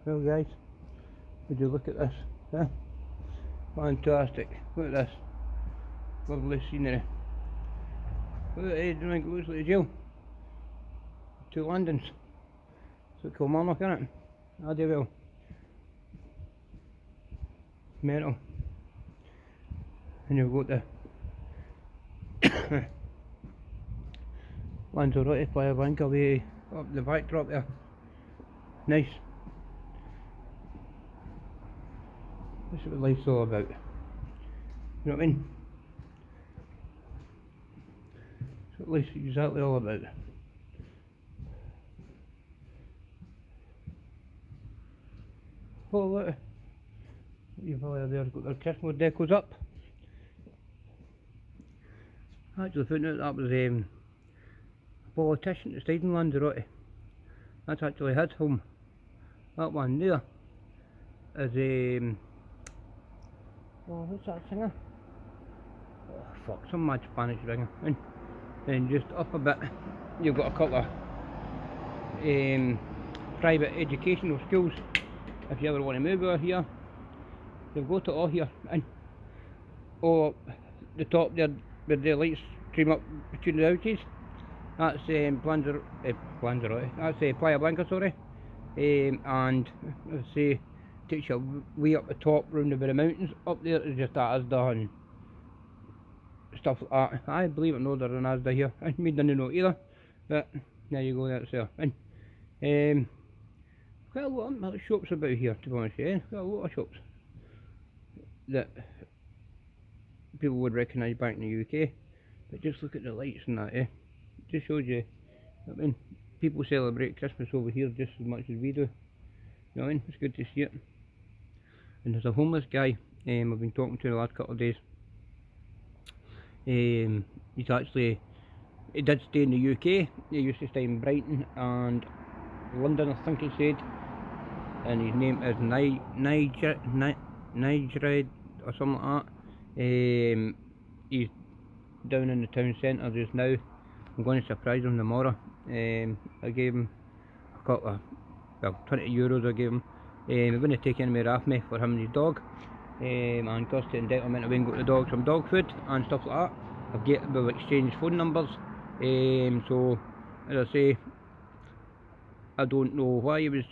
Well guys, would you look at this? Huh? Fantastic. Look at this. Lovely scenery. Look at it, it looks like a jail. Two landings. So Kilmarnock, innit? I do well. Mental. And you've got the Lanzarote Playa Blanca way up the backdrop there. Nice. This is what life's all about. You know what I mean? That's what life's exactly all about. Oh look, you've all there's got their Christmas decos up. Actually found out that was a politician that stayed in Lanzarote. That's actually his home. That one there is oh, who's that singer? Oh fuck, some mad Spanish singer. And then just up a bit, you've got a couple of private educational schools. If you ever want to move over here, you've got it all here. And oh, the top there, where the lights stream up between the houses, that's Lanzarote. That's Playa Blanca, sorry. And let's say takes you way up the top round the mountains. Up there is just that Asda and stuff like that. I believe it or not, there's an Asda here. I didn't know either, but there you go, that's there. And quite a lot of shops about here, to be honest. Quite a lot of shops that people would recognise back in the UK. But just look at the lights and that, just shows you, I mean, people celebrate Christmas over here just as much as we do. You know what I mean? It's good to see it. And there's a homeless guy I've been talking to the last couple of days. He's actually, he did stay in the UK. He used to stay in Brighton and London, I think he said. And his name is Nigel or something like that. He's down in the town centre just now. I'm going to surprise him tomorrow. I gave him a couple of, well, 20 euros I gave him. I'm going to take in my Rafme for him and his dog. And cost the entitlement, I went and got the dog some dog food and stuff like that. We've exchanged phone numbers. So, as I say, I don't know why he was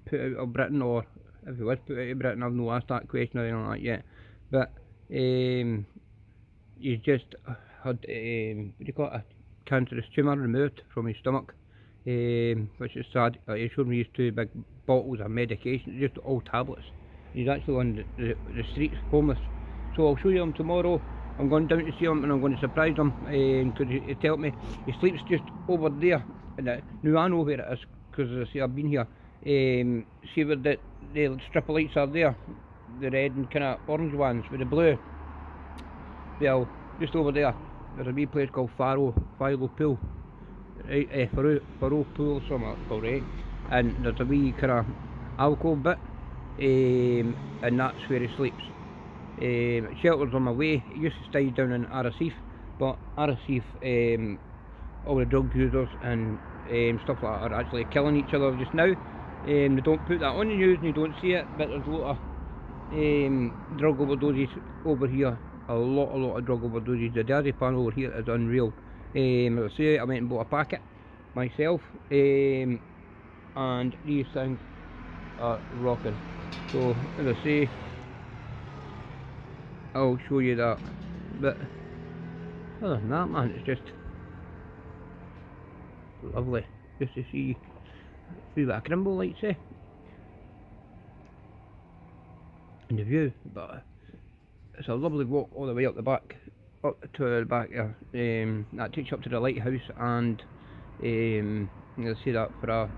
put out of Britain, or if he was put out of Britain. I've not asked that question or anything like that yet. But he's just had what do you call it, a cancerous tumour removed from his stomach, which is sad. He showed me his two big bottles of medication, just all tablets. He's actually on the streets, homeless. So I'll show you him tomorrow. I'm going down to see him and I'm going to surprise him, because he told me he sleeps just over there. And now I know where it is, because as I say, I've been here. See where the strip of lights are there, the red and kind of orange ones with the blue. Well, just over there, there's a wee place called Philo Pool, right? Faro Pool, something like that called, right? And there's a wee kind of alcove bit, and that's where he sleeps. Shelters on my way. He used to stay down in Arrecife, but Arrecife, all the drug users and stuff like that are actually killing each other just now. They don't put that on the news and you don't see it, but there's a lot of drug overdoses over here. A lot of drug overdoses. The diazepam over here is unreal. As I say, I went and bought a packet myself, and these things are rocking. So as I say, I'll show you that. But other than that, man, it's just lovely just to see a bit of Crimble lights, and the view. But it's a lovely walk all the way up the back, up to the back there. That takes you up to the lighthouse, and you'll see that for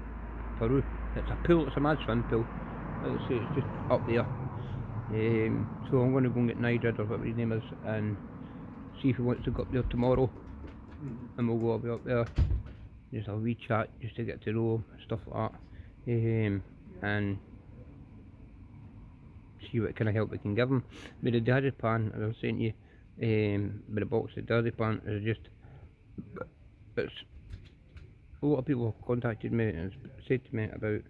Peru. It's a pool, it's a mad swim pool. As I say, it's just up there. So I'm going to go and get Nigel, or whatever his name is, and see if he wants to go up there tomorrow, and we'll go up there, just a wee chat, just to get to know him, stuff like that, and see what kind of help we can give him. With the diazepam, as I was saying to you, with the box of diazepam, is just, it's, a lot of people have contacted me and said to me about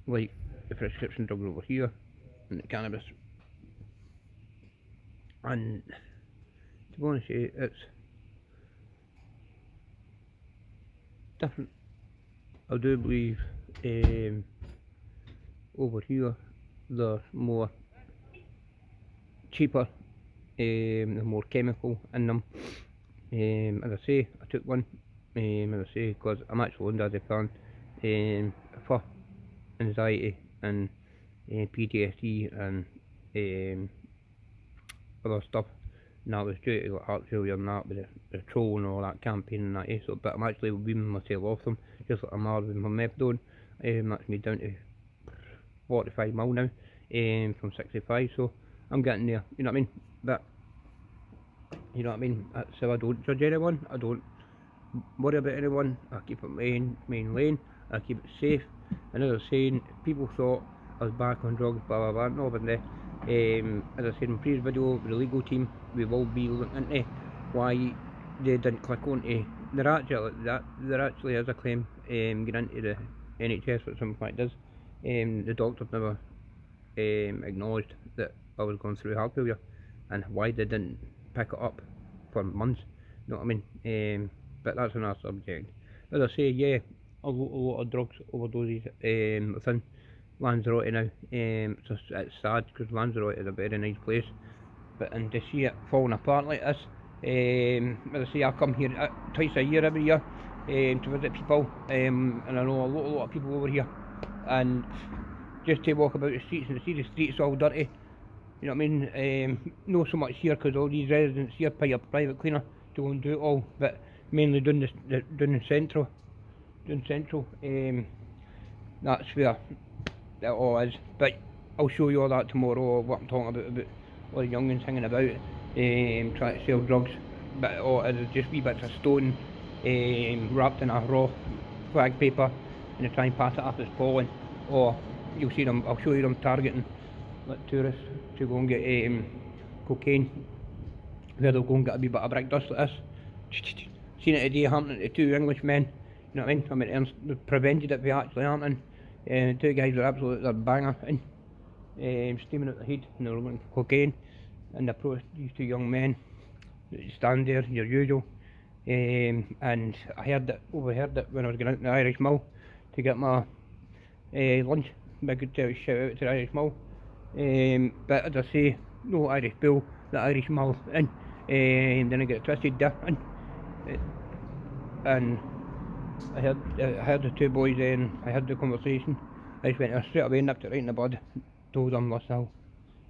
like the prescription drugs over here, and the cannabis. And to be honest, it's different. I do believe over here they're more cheaper, they're more chemical in them. As I say, I took one, as I say, because I'm actually under the fan for anxiety and PTSD and other stuff. And that was due to like, heart failure and that, with the troll and all that campaign and that. So, but I'm actually weaning myself off them, just like I'm hard with my methadone. That's me down to 45 mil now, from 65. So I'm getting there. You know what I mean? But you know what I mean? So I don't judge anyone. I don't worry about anyone. I keep it main lane. I keep it safe. And as I was saying, people thought I was back on drugs, blah blah blah. No, but as I said in the previous video, with the legal team, we will be looking into why they didn't click onto. There actually is a claim getting into the NHS for something like this. The doctors never acknowledged that I was going through heart failure, and why they didn't pick it up for months. You know what I mean? But that's another subject. As I say, yeah, a lot of drugs overdoses within Lanzarote now. It's sad because Lanzarote is a very nice place, and to see it falling apart like this. As I say, I come here twice a year every year to visit people, and I know a lot of people over here, and just to walk about the streets and see the streets all dirty. You know what I mean? Not so much here because all these residents here pay a private cleaner to go and do it all, but mainly down the central. That's where it all is. But I'll show you all that tomorrow. What I'm talking about all the youngins hanging about, trying to sell drugs. But it's just wee bits of stone wrapped in a raw flag paper, and they try and pass it up as pollen. Or you'll see them. I'll show you them targeting like tourists to go and get cocaine. Where they'll go and get a wee bit of brick dust like this. Seen it today happening to two Englishmen. You know what I mean? They prevented it from actually happening. Two guys were absolutely banger steaming out the head, and they were looking for cocaine. And they approached these two young men. Stand there, your usual. And I overheard it when I was going out to the Irish Mill to get my lunch. Big shout out to the Irish Mill. But as I say, no Irish Bill, the Irish Mill in. Then I get twisted there. And I heard the two boys and I had the conversation. I just went there straight away, nipped it right in the bud, told them, listen, you know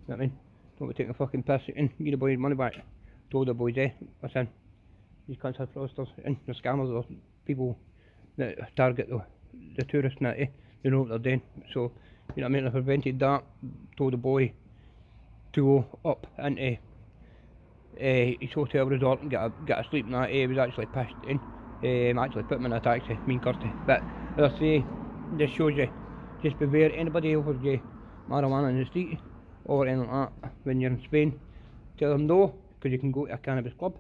what I mean? Don't be taking a fucking piss and give the boys money back. Told the boys, listen, these cunts are fraudsters and the scammers are people that target the tourists and that, they know what they're doing. So, you know what I mean? I prevented that, told the boy to go up into his hotel resort and get a sleep and that. He was actually pissed in. Actually put him in a taxi, me and Kirsty. But as I say, this shows you, just beware anybody offers you marijuana in the street or anything like that when you're in Spain. Tell them no, because you can go to a cannabis club,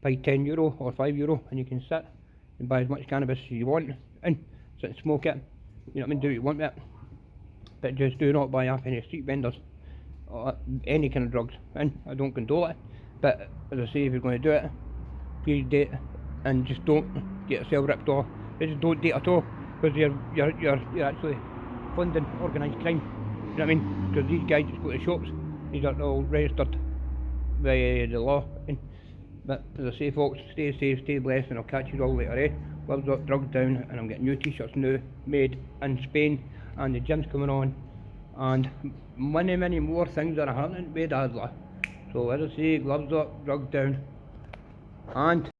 pay €10 or €5 and you can sit and buy as much cannabis as you want and sit and smoke it. You know what I mean? Do what you want with it. But just do not buy off any street vendors or any kind of drugs. And I don't condone it. But as I say, if you're going to do it, please date and just don't get yourself ripped off. Just don't date at all, because you're actually funding organised crime. You know what I mean? Because these guys just go to shops. These are all registered by the law. But as I say, folks, stay safe, stay blessed, and I'll catch you all later. Gloves up, drugs down, and I'm getting new t-shirts now made in Spain, and the gym's coming on, and many more things are happening with Adler. So as I say, gloves up, drugs down, and